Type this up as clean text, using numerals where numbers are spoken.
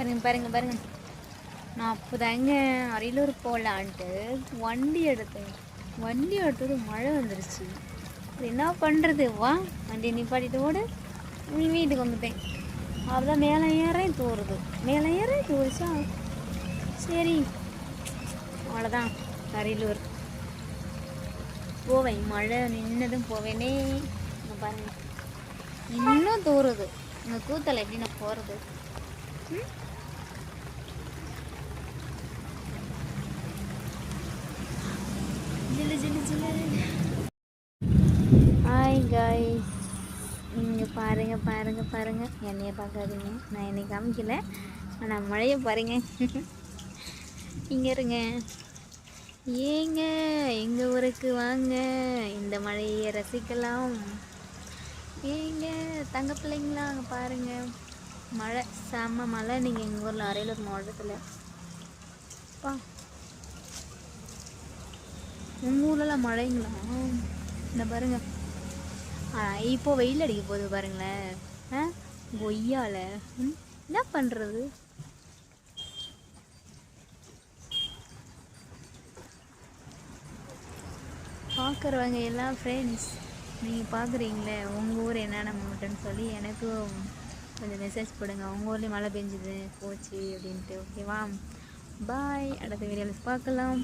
பாருங்க பாருங்க பாருங்க, நான் அப்போதாங்க அரியலூர் போகலான்ட்டு வண்டி எடுத்தேன். வண்டி எடுத்தது மழை வந்துருச்சு. என்ன பண்ணுறது, வா வண்டியை நிப்பாட்டிட்டு ஓடு. வீட்டுக்கு வந்துட்டேன். அவ்வளோதான், மேலே ஏறே தூருது, மேலே ஏறே தூரிச்சா. சரி அவ்வளோதான், அரியலூர் போவேன். மழை நின்னதும் போவேனே. பாருங்க இன்னும் தூருது. உங்கள் கூத்தலை எப்படி நான் போகிறது? ஜில்லு ஜில்லு ஜில்லு. ஹாய் காய்ஸ், இங்கே பாருங்க பாருங்க பாருங்க, என்னைய பார்க்காதீங்க, நான் என்னை காமிக்கல, ஆனால் மழையை பாருங்க. இங்கே இருங்க, ஏங்க எங்கள் ஊருக்கு வாங்க, இந்த மழையை ரசிக்கலாம். ஏங்க தங்க பிள்ளைங்களா, அங்கே பாருங்கள் மழை, செம்ம மழை. நீங்கள் எங்கள் ஊரில் அரியலூர் மாவட்டத்தில் பா, உங்கள் ஊர்லலாம் மழைங்களா? இந்த பாருங்க, இப்போ வெயில் அடிக்க போகுது பாருங்களேன். கொய்யால என்ன பண்ணுறது? பார்க்குறவங்க எல்லாம் ஃப்ரெண்ட்ஸ், நீங்கள் பார்க்குறீங்களே உங்கள் ஊர் என்னென்ன மாவட்டம்னு சொல்லி எனக்கும் கொஞ்சம் மெசேஜ் போடுங்க. உங்கள் ஊர்லேயும் மழை பெஞ்சுது போச்சு அப்படின்ட்டு. ஓகேவா? பாய், அடுத்த வீடியோவில் பார்க்கலாம்.